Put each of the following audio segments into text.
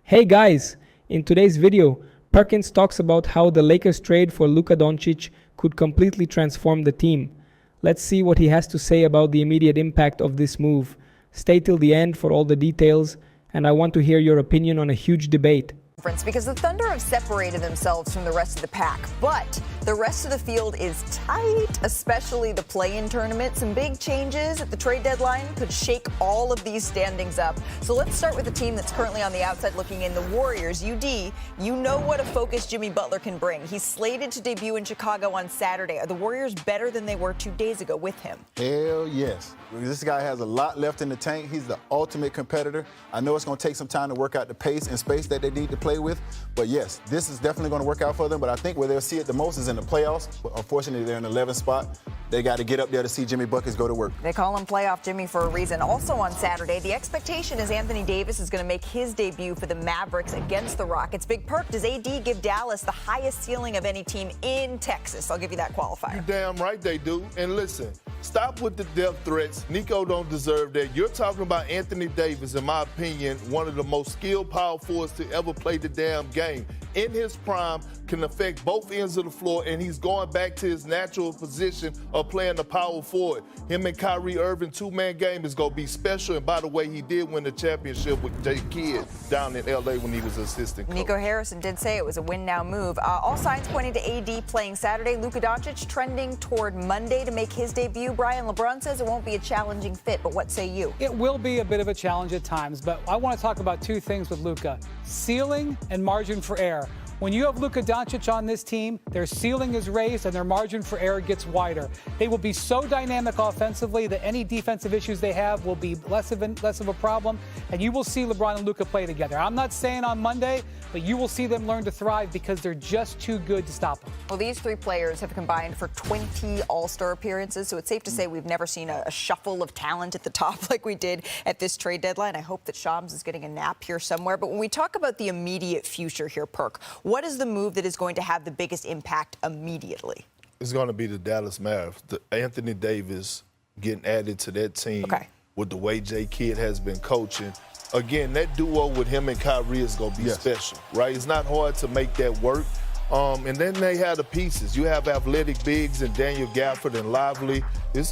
Hey guys, in today's video, Perkins talks about how the Lakers trade for Luka Doncic could completely transform the team. Let's see what he has to say about the immediate impact of this move. Stay till the end for all the details, and I want to hear your opinion on a huge debate. Because the Thunder have separated themselves from the rest of the pack, but the rest of the field is tight, especially the play-in tournament. Some big changes at the trade deadline could shake all of these standings up. So let's start with the team that's currently on the outside looking in, the Warriors. UD, you know what a focus Jimmy Butler can bring. He's slated to debut in Chicago on Saturday. Are the Warriors better than they were 2 days ago with him? Hell yes. This guy has a lot left in the tank. He's the ultimate competitor. I know it's going to take some time to work out the pace and space that they need to play with. But yes, this is definitely going to work out for them. But I think where they'll see it the most is in the playoffs. But unfortunately, they're in the 11th spot. They got to get up there to see Jimmy Buckets go to work. They call him Playoff Jimmy for a reason. Also on Saturday, the expectation is Anthony Davis is going to make his debut for the Mavericks against the Rockets. Big Perk, does AD give Dallas the highest ceiling of any team in Texas? I'll give you that qualifier. You're damn right they do. And listen, stop with the death threats. Nico don't deserve that. You're talking about Anthony Davis, in my opinion, one of the most skilled power forwards to ever play the damn game. In his prime, can affect both ends of the floor, and he's going back to his natural position of playing the power forward. Him and Kyrie Irving, two-man game is going to be special. And by the way, he did win the championship with Jay Kidd down in L.A. when he was assistant coach. Nico Harrison did say it was a win-now move. All signs pointing to AD playing Saturday. Luka Doncic trending toward Monday to make his debut. Brian, LeBron says it won't be a challenging fit, but what say you? It will be a bit of a challenge at times, but I want to talk about two things with Luka: ceiling and margin for error. When you have Luka Doncic on this team, their ceiling is raised and their margin for error gets wider. They will be so dynamic offensively that any defensive issues they have will be less of a problem, and you will see LeBron and Luka play together. I'm not saying on Monday, but you will see them learn to thrive because they're just too good to stop them. Well, these three players have combined for 20 All-Star appearances, so it's safe to say we've never seen a shuffle of talent at the top like we did at this trade deadline. I hope that Shams is getting a nap here somewhere. But when we talk about the immediate future here, Perk, what is the move that is going to have the biggest impact immediately? It's going to be the Dallas Mavericks. Anthony Davis getting added to that team with the way Jay Kidd has been coaching. Again, that duo with him and Kyrie is going to be special, right? It's not hard to make that work. And then they have the pieces. You have athletic bigs and Daniel Gafford and Lively.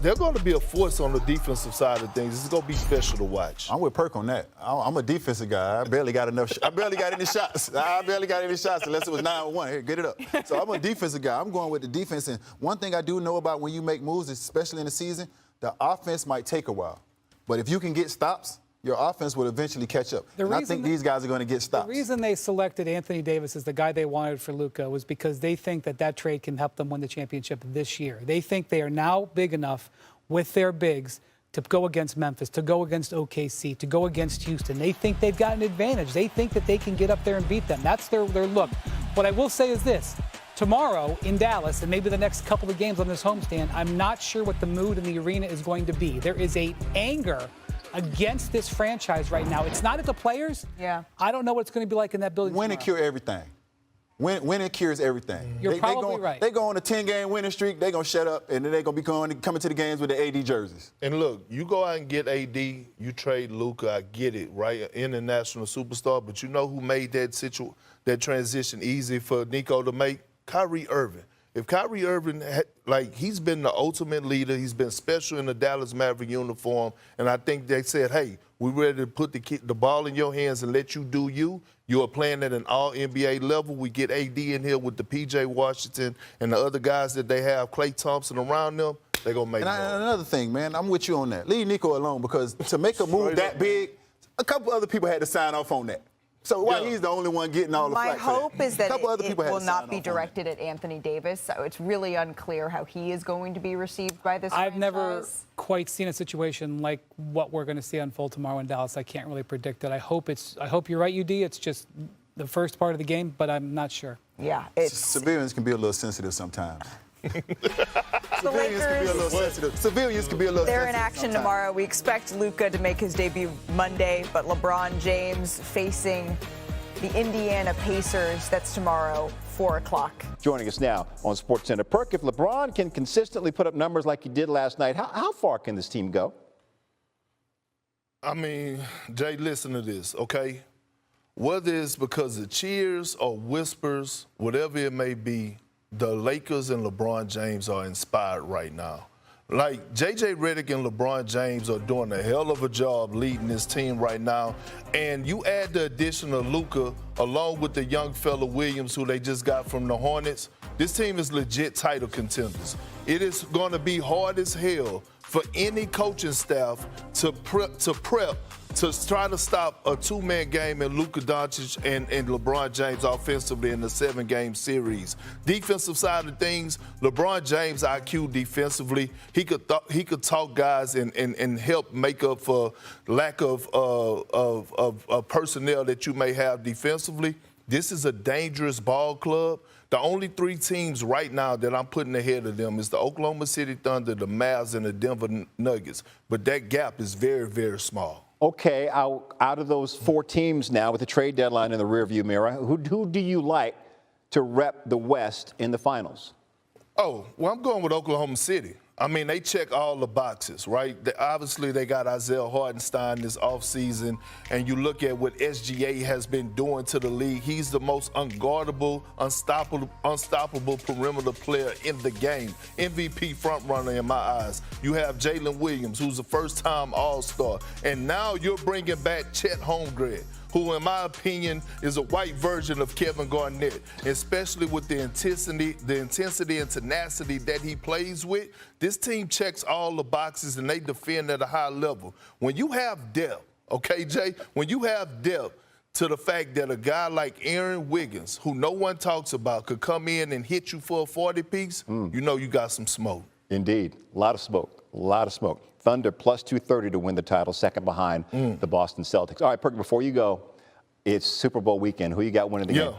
They're going to be a force on the defensive side of things. It's going to be special to watch. I'm with Perk on that. I'm a defensive guy. I barely got any shots. I barely got any shots unless it was 9-1. Here, get it up. So I'm a defensive guy. I'm going with the defense. And one thing I do know about when you make moves, especially in the season, the offense might take a while. But if you can get stops, your offense will eventually catch up. And I think these guys are going to get stops. The reason they selected Anthony Davis as the guy they wanted for Luka was because they think that trade can help them win the championship this year. They think they are now big enough with their bigs to go against Memphis, to go against OKC, to go against Houston. They think they've got an advantage. They think that they can get up there and beat them. That's their look. What I will say is this. Tomorrow in Dallas, and maybe the next couple of games on this homestand, I'm not sure what the mood in the arena is going to be. There is a anger against this franchise right now. It's not at the players. Yeah. I don't know what it's going to be like in that building Win and cure everything. Winning cures everything. You're probably right. They go on a 10-game winning streak, they're going to shut up, and then they're going to be coming to the games with the AD jerseys. And look, you go out and get AD, you trade Luka, I get it, right? International superstar, but you know who made that transition easy for Nico to make? Kyrie Irving. If Kyrie Irving, he's been the ultimate leader. He's been special in the Dallas Maverick uniform. And I think they said, hey, we're ready to put the ball in your hands and let you do you. You are playing at an all-NBA level. We get AD in here with the P.J. Washington and the other guys that they have, Klay Thompson around them. They're going to make it. And another thing, man, I'm with you on that. Leave Nico alone, because to make a move that big, a couple other people had to sign off on that. So why he's the only one getting all the flack? My hope is that it will not be off directed at Anthony Davis. So it's really unclear how he is going to be received by this franchise. I've never quite seen a situation like what we're going to see unfold tomorrow in Dallas. I can't really predict it. I hope you're right, UD. It's just the first part of the game, but I'm not sure. Yeah, civilians can be a little sensitive sometimes. The Lakers, Civilians can be a little sensitive. They're in action tomorrow. We expect Luka to make his debut Monday, but LeBron James facing the Indiana Pacers. That's tomorrow, 4 o'clock. Joining us now on SportsCenter. Perk, if LeBron can consistently put up numbers like he did last night, how far can this team go? I mean, Jay, listen to this, okay? whether it's because of cheers or whispers, whatever it may be, the Lakers and LeBron James are inspired right now. Like, J.J. Redick and LeBron James are doing a hell of a job leading this team right now. And you add the addition of Luka along with the young fella Williams, who they just got from the Hornets. This team is legit title contenders. It is going to be hard as hell for any coaching staff to prep to try to stop a two-man game in Luka Doncic and LeBron James offensively in the 7-game series. Defensive side of things, LeBron James IQ defensively, he could talk guys and help make up for lack of personnel that you may have defensively. This is a dangerous ball club. The only 3 teams right now that I'm putting ahead of them is the Oklahoma City Thunder, the Mavs, and the Denver Nuggets. But that gap is very, very small. Okay, out of those 4 teams now with the trade deadline in the rearview mirror, who do you like to rep the West in the finals? Oh, well, I'm going with Oklahoma City. I mean, they check all the boxes, right? Obviously, they got Isaiah Hartenstein this offseason, and you look at what SGA has been doing to the league. He's the most unguardable, unstoppable perimeter player in the game. MVP frontrunner in my eyes. You have Jalen Williams, who's a first-time All-Star, and now you're bringing back Chet Holmgren, who, in my opinion, is a white version of Kevin Garnett, especially with the intensity and tenacity that he plays with. This team checks all the boxes, and they defend at a high level. When you have depth, okay, Jay, when you have depth to the fact that a guy like Aaron Wiggins, who no one talks about, could come in and hit you for a 40-piece, you know you got some smoke. Indeed. A lot of smoke. A lot of smoke. Thunder plus 230 to win the title, second behind the Boston Celtics. All right, Perk, before you go, it's Super Bowl weekend. Who you got winning the game?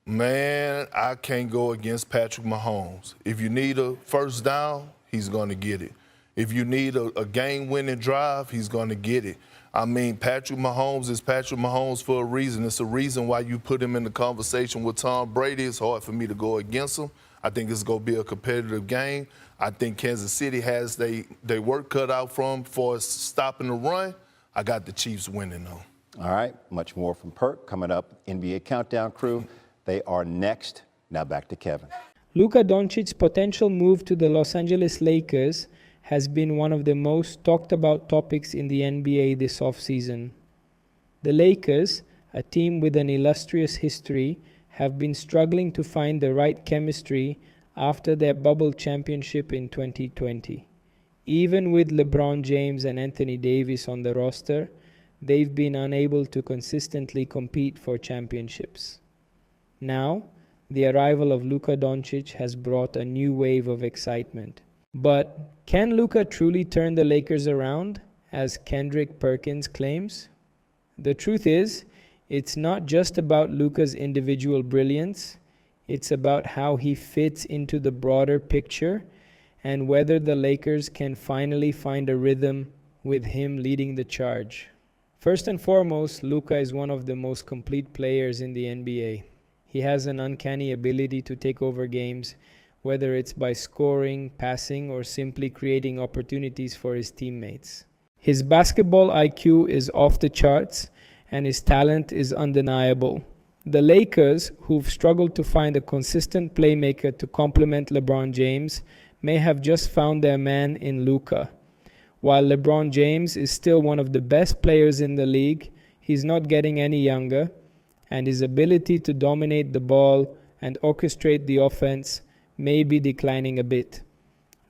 Man, I can't go against Patrick Mahomes. If you need a first down, he's going to get it. If you need a game-winning drive, he's going to get it. I mean, Patrick Mahomes is Patrick Mahomes for a reason. It's a reason why you put him in the conversation with Tom Brady. It's hard for me to go against him. I think it's going to be a competitive game. I think Kansas City has their work cut out for stopping the run. I got the Chiefs winning, though. All right, much more from Perk coming up. NBA Countdown crew, they are next. Now back to Kevin. Luka Doncic's potential move to the Los Angeles Lakers has been one of the most talked about topics in the NBA this offseason. The Lakers, a team with an illustrious history, have been struggling to find the right chemistry after their bubble championship in 2020. Even with LeBron James and Anthony Davis on the roster, they've been unable to consistently compete for championships. Now, the arrival of Luka Doncic has brought a new wave of excitement. But can Luka truly turn the Lakers around, as Kendrick Perkins claims? The truth is, it's not just about Luka's individual brilliance, it's about how he fits into the broader picture and whether the Lakers can finally find a rhythm with him leading the charge. First and foremost, Luka is one of the most complete players in the NBA. He has an uncanny ability to take over games, whether it's by scoring, passing, or simply creating opportunities for his teammates. His basketball IQ is off the charts, and his talent is undeniable. The Lakers, who've struggled to find a consistent playmaker to complement LeBron James, may have just found their man in Luka. While LeBron James is still one of the best players in the league, he's not getting any younger, and his ability to dominate the ball and orchestrate the offense may be declining a bit.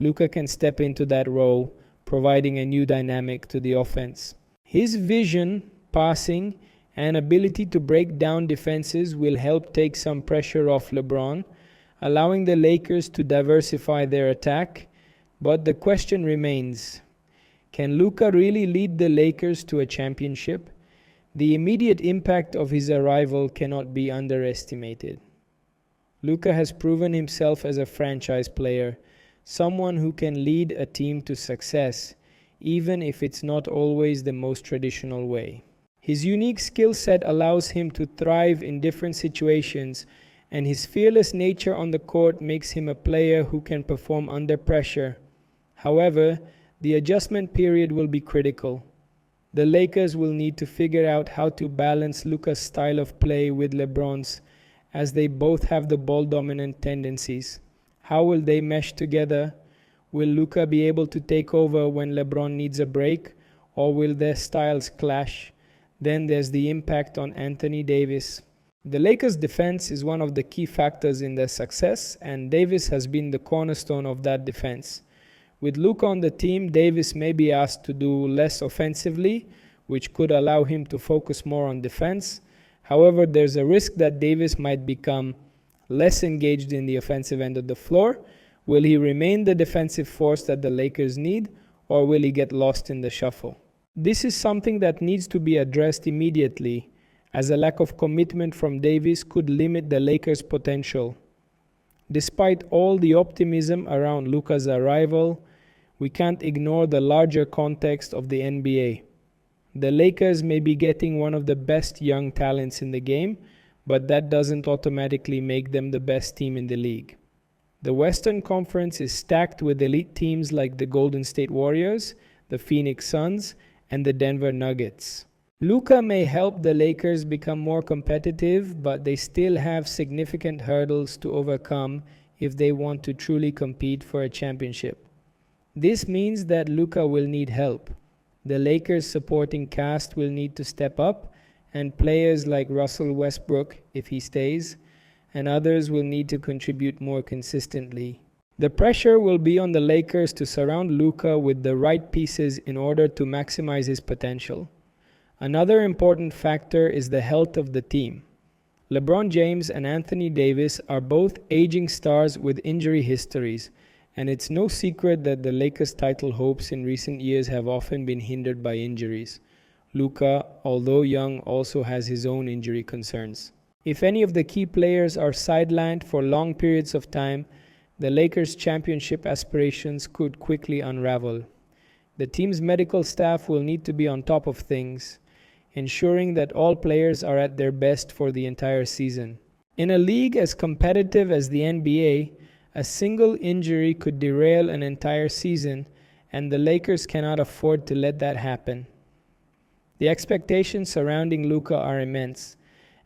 Luka can step into that role, providing a new dynamic to the offense. His vision, passing, and ability to break down defenses will help take some pressure off LeBron, allowing the Lakers to diversify their attack. But the question remains, can Luka really lead the Lakers to a championship? The immediate impact of his arrival cannot be underestimated. Luka has proven himself as a franchise player, someone who can lead a team to success, even if it's not always the most traditional way. His unique skill set allows him to thrive in different situations, and his fearless nature on the court makes him a player who can perform under pressure. However, the adjustment period will be critical. The Lakers will need to figure out how to balance Luka's style of play with LeBron's, as they both have the ball-dominant tendencies. How will they mesh together? Will Luka be able to take over when LeBron needs a break, or will their styles clash? Then there's the impact on Anthony Davis. The Lakers' defense is one of the key factors in their success, and Davis has been the cornerstone of that defense. With Luka on the team, Davis may be asked to do less offensively, which could allow him to focus more on defense. However, there's a risk that Davis might become less engaged in the offensive end of the floor. Will he remain the defensive force that the Lakers need, or will he get lost in the shuffle? This is something that needs to be addressed immediately, as a lack of commitment from Davis could limit the Lakers' potential. Despite all the optimism around Luka's arrival, we can't ignore the larger context of the NBA. The Lakers may be getting one of the best young talents in the game, but that doesn't automatically make them the best team in the league. The Western Conference is stacked with elite teams like the Golden State Warriors, the Phoenix Suns, and the Denver Nuggets. Luka may help the Lakers become more competitive, but they still have significant hurdles to overcome if they want to truly compete for a championship. This means that Luka will need help. The Lakers' supporting cast will need to step up, and players like Russell Westbrook, if he stays, and others will need to contribute more consistently. The pressure will be on the Lakers to surround Luka with the right pieces in order to maximize his potential. Another important factor is the health of the team. LeBron James and Anthony Davis are both aging stars with injury histories, and it's no secret that the Lakers' title hopes in recent years have often been hindered by injuries. Luka, although young, also has his own injury concerns. If any of the key players are sidelined for long periods of time, the Lakers' championship aspirations could quickly unravel. The team's medical staff will need to be on top of things, ensuring that all players are at their best for the entire season. In a league as competitive as the NBA, a single injury could derail an entire season, and the Lakers cannot afford to let that happen. The expectations surrounding Luka are immense,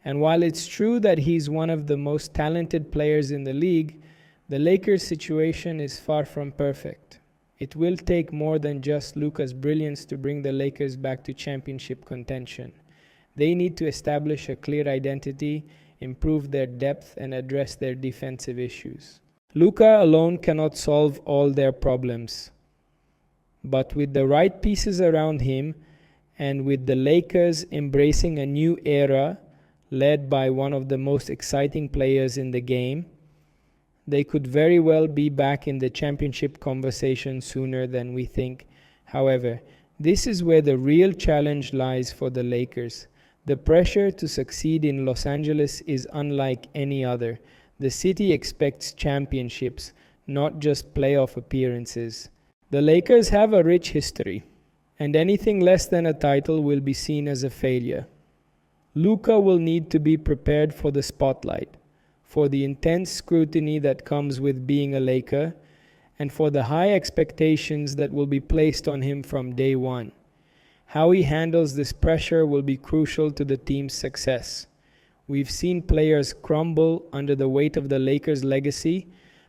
and while it's true that he's one of the most talented players in the league, the Lakers' situation is far from perfect. It will take more than just Luka's brilliance to bring the Lakers back to championship contention. They need to establish a clear identity, improve their depth, and address their defensive issues. Luka alone cannot solve all their problems. But with the right pieces around him, and with the Lakers embracing a new era led by one of the most exciting players in the game, they could very well be back in the championship conversation sooner than we think. However, this is where the real challenge lies for the Lakers. The pressure to succeed in Los Angeles is unlike any other. The city expects championships, not just playoff appearances. The Lakers have a rich history, and anything less than a title will be seen as a failure. Luka will need to be prepared for the spotlight, for the intense scrutiny that comes with being a Laker, and for the high expectations that will be placed on him from day one. How he handles this pressure will be crucial to the team's success. We've seen players crumble under the weight of the Lakers' legacy,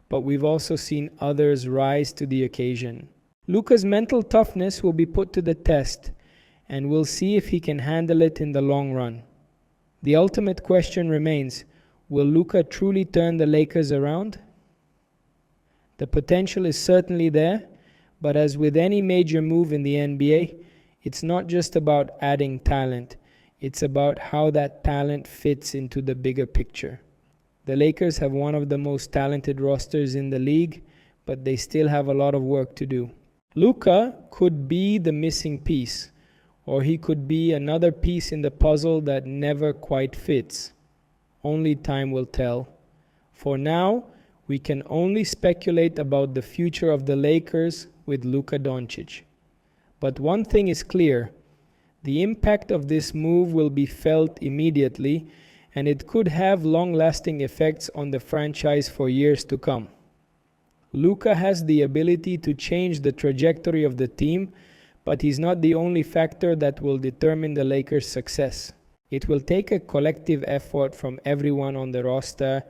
but we've also seen others rise to the occasion. Luka's mental toughness will be put to the test, and we'll see if he can handle it in the long run. The ultimate question remains, will Luka truly turn the Lakers around? The potential is certainly there, but as with any major move in the NBA, it's not just about adding talent. It's about how that talent fits into the bigger picture. The Lakers have one of the most talented rosters in the league, but they still have a lot of work to do. Luka could be the missing piece, or he could be another piece in the puzzle that never quite fits. Only time will tell. For now, we can only speculate about the future of the Lakers with Luka Doncic. But one thing is clear. The impact of this move will be felt immediately, and it could have long-lasting effects on the franchise for years to come. Luka has the ability to change the trajectory of the team, But he's not the only factor that will determine the Lakers' success. It will take a collective effort from everyone on the roster,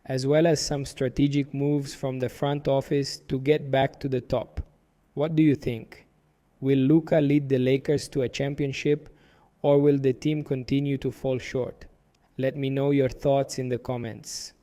as well as some strategic moves from the front office to get back to the top. What do you think? Will Luka lead the Lakers to a championship, or will the team continue to fall short? Let me know your thoughts in the comments.